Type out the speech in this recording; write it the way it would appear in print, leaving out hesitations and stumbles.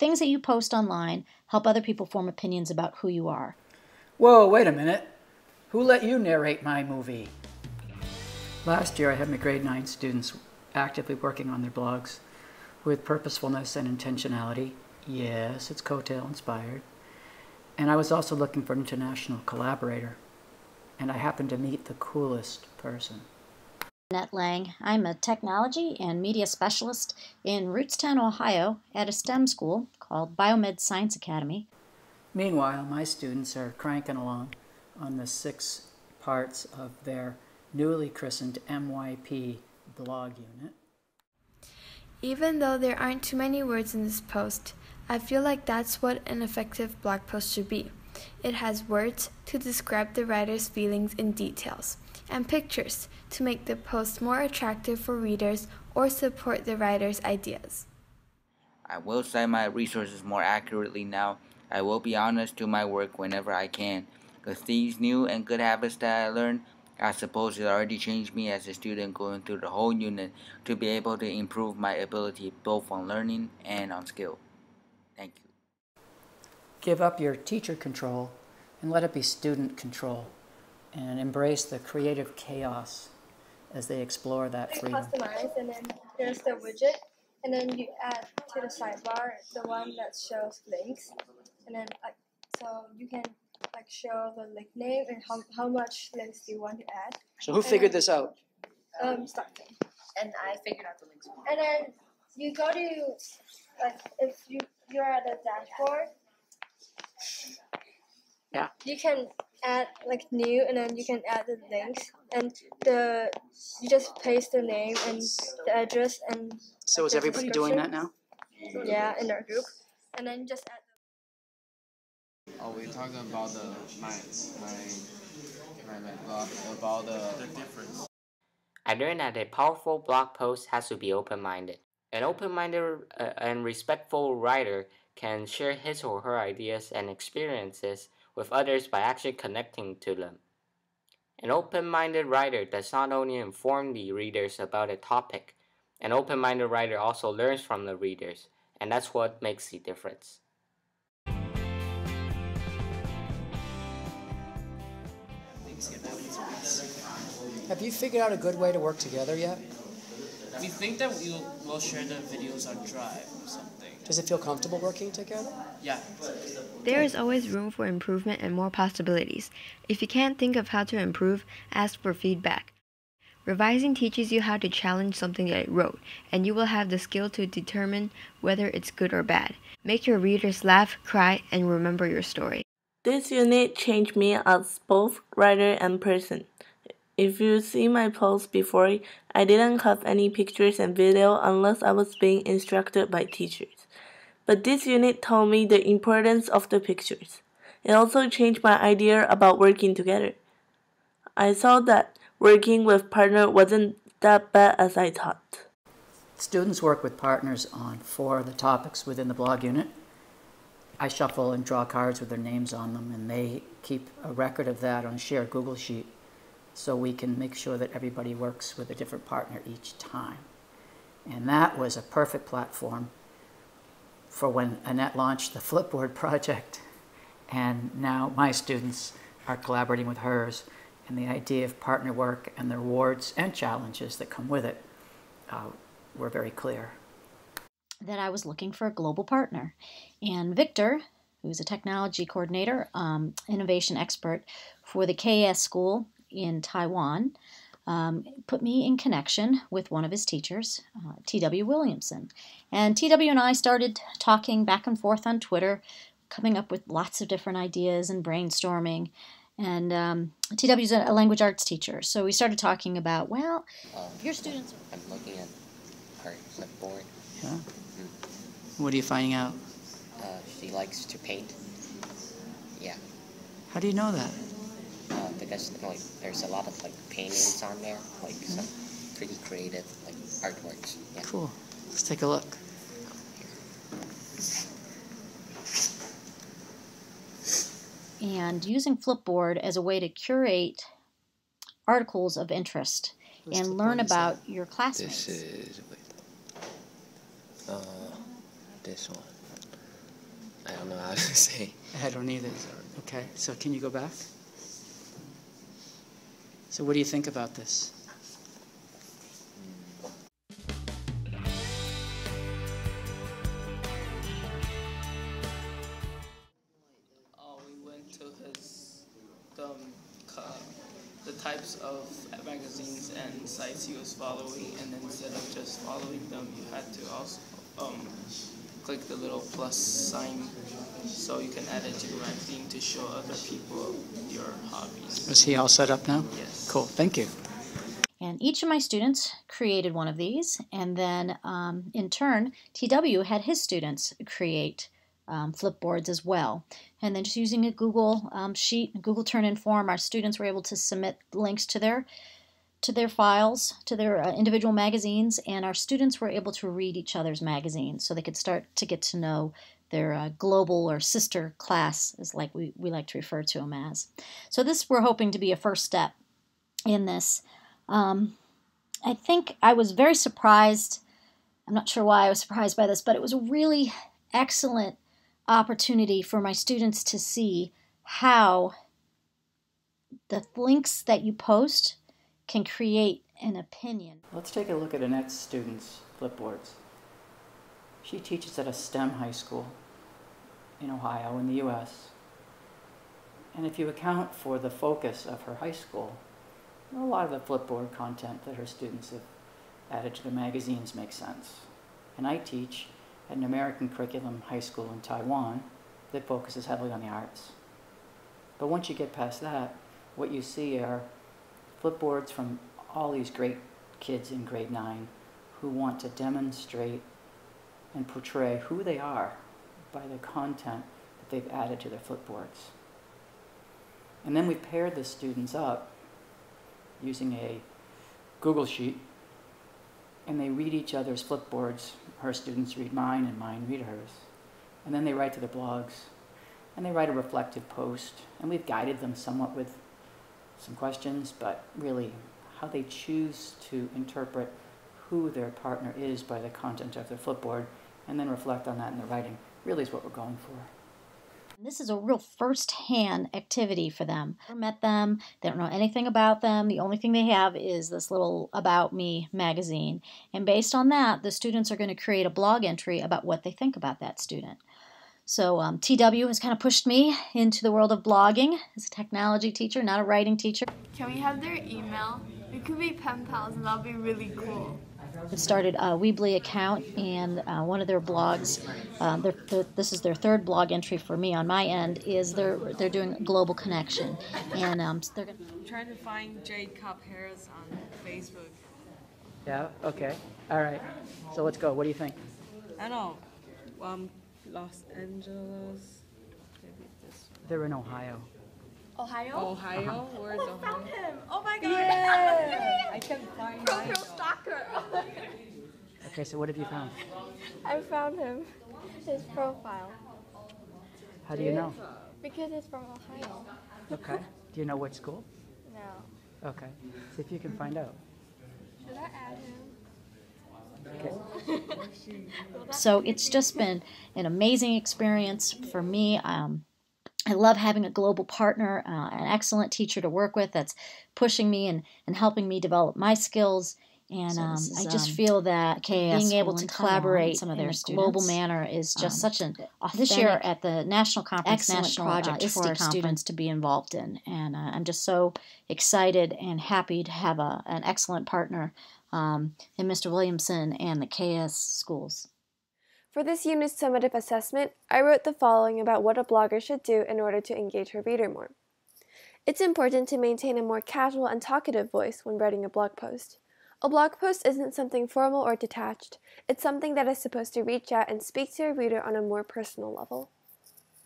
things that you post online help other people form opinions about who you are. Whoa, wait a minute. Who let you narrate my movie? Last year I had my grade 9 students actively working on their blogs with purposefulness and intentionality. Yes, it's Coetail inspired. And I was also looking for an international collaborator. And I happened to meet the coolest person. Annette Lang. I'm a technology and media specialist in Rootstown, Ohio at a STEM school called Biomed Science Academy. Meanwhile, my students are cranking along on the 6 parts of their newly christened MYP blog unit. Even though there aren't too many words in this post, I feel like that's what an effective blog post should be. It has words to describe the writer's feelings in details, and pictures to make the post more attractive for readers or support the writer's ideas. I will cite my resources more accurately now. I will be honest to my work whenever I can. With these new and good habits that I learned, I suppose it already changed me as a student going through the whole unit to be able to improve my ability both on learning and on skill. Thank you. Give up your teacher control and let it be student control, and embrace the creative chaos as they explore that freedom. Customize, and then there's the widget, and then you add to the sidebar the one that shows links, and then so you can show the link name and how much links do you want to add. So who figured this out? Starting. And I figured out the links. And then you go to if you're at the dashboard. Yeah. You can add new, and then you can add the links, and you just paste the name and the address, and So is everybody doing that now? Yeah, in our group, and then just add. We're talking about my blog about the difference. I learned that a powerful blog post has to be open-minded. An open-minded and respectful writer can share his or her ideas and experiences with others by actually connecting to them. An open-minded writer does not only inform the readers about a topic, an open-minded writer also learns from the readers, and that's what makes the difference. Have you figured out a good way to work together yet? We think that we'll share the videos on Drive or something. Does it feel comfortable working together? Yeah. There is always room for improvement and more possibilities. If you can't think of how to improve, ask for feedback. Revising teaches you how to challenge something that you wrote, and you will have the skill to determine whether it's good or bad. Make your readers laugh, cry, and remember your story. This unit changed me as both writer and person. If you see my post before, I didn't have any pictures and video unless I was being instructed by teachers. But this unit taught me the importance of the pictures. It also changed my idea about working together. I saw that working with partner wasn't that bad as I thought. Students work with partners on 4 of the topics within the blog unit. I shuffle and draw cards with their names on them, and they keep a record of that on a shared Google Sheet so we can make sure that everybody works with a different partner each time. And that was a perfect platform for when Annette launched the Flipboard project, and now my students are collaborating with hers, and the idea of partner work and the rewards and challenges that come with it were very clear. That I was looking for a global partner. And Victor, who's a technology coordinator, innovation expert for the KS school in Taiwan, put me in connection with one of his teachers, T.W. Williamson. And T.W. and I started talking back and forth on Twitter, coming up with lots of different ideas and brainstorming. And T.W.'s a language arts teacher, so we started talking about, well, your students... I'm looking at her clipboard. Yeah? What are you finding out? She likes to paint. Yeah. How do you know that? Because there's a lot of paintings on there, some pretty creative artworks. Yeah. Cool. Let's take a look. And using Flipboard as a way to curate articles of interest and learn about your classmates. This is this one. I don't know how to say. I don't either. Okay, so can you go back? So what do you think about this? We went to the types of magazines and sites he was following, and then instead of just following them, you had to also click the little plus sign so you can add it to your magazine to show other people your hobbies. Is he all set up now? Yes. Cool, thank you. And each of my students created one of these, and then in turn, TW had his students create flipboards as well. And then just using a Google sheet, Google Turn-In form, our students were able to submit links to their files, to their individual magazines, and our students were able to read each other's magazines so they could start to get to know their global or sister class, is like we like to refer to them as. So this we're hoping to be a first step in this. I think I was very surprised. I'm not sure why I was surprised by this, but it was a really excellent opportunity for my students to see how the links that you post can create an opinion. Let's take a look at Annette's students' flipboards. She teaches at a STEM high school in Ohio in the U.S. And if you account for the focus of her high school, a lot of the flipboard content that her students have added to the magazines makes sense. And I teach at an American curriculum high school in Taiwan that focuses heavily on the arts. But once you get past that, what you see are flipboards from all these great kids in grade 9 who want to demonstrate and portray who they are by the content that they've added to their flipboards. And then we paired the students up using a Google Sheet, and they read each other's flipboards. Her students read mine, and mine read hers. And then they write to their blogs, and they write a reflective post, and we've guided them somewhat with some questions, but really how they choose to interpret who their partner is by the content of their flipboard, and then reflect on that in their writing, really is what we're going for. This is a real first-hand activity for them. I've never met them. They don't know anything about them. The only thing they have is this little About Me magazine. And based on that, the students are going to create a blog entry about what they think about that student. So TW has kind of pushed me into the world of blogging as a technology teacher, not a writing teacher. Can we have their email? We could be pen pals, and that'll be really cool. It started a Weebly account, and one of their blogs, this is their third blog entry for me on my end, is they're doing global connection, and they're going I'm trying to find Jade Cobb Harris on Facebook. Yeah, okay, all right. So let's go, what do you think? I don't know, Los Angeles, maybe this one. They're in Ohio. Ohio? Ohio? Where's Ohio? I found him! Oh my god! Yeah! I can find Profile stalker! Okay, so what have you found? I found him. His profile. How do you know? Because he's from Ohio. Okay. Do you know what school? No. Okay. See if you can find out. Should I add him? Okay. So it's just been an amazing experience for me. I love having a global partner, an excellent teacher to work with that's pushing me and helping me develop my skills. And I just feel that being able to collaborate in a global manner is just such an authentic, this year at the national conference, national project for our students to be involved in. And I'm just so excited and happy to have an excellent partner in Mr. Williamson and the KS schools. For this unit's summative assessment, I wrote the following about what a blogger should do in order to engage her reader more. It's important to maintain a more casual and talkative voice when writing a blog post. A blog post isn't something formal or detached. It's something that is supposed to reach out and speak to a reader on a more personal level.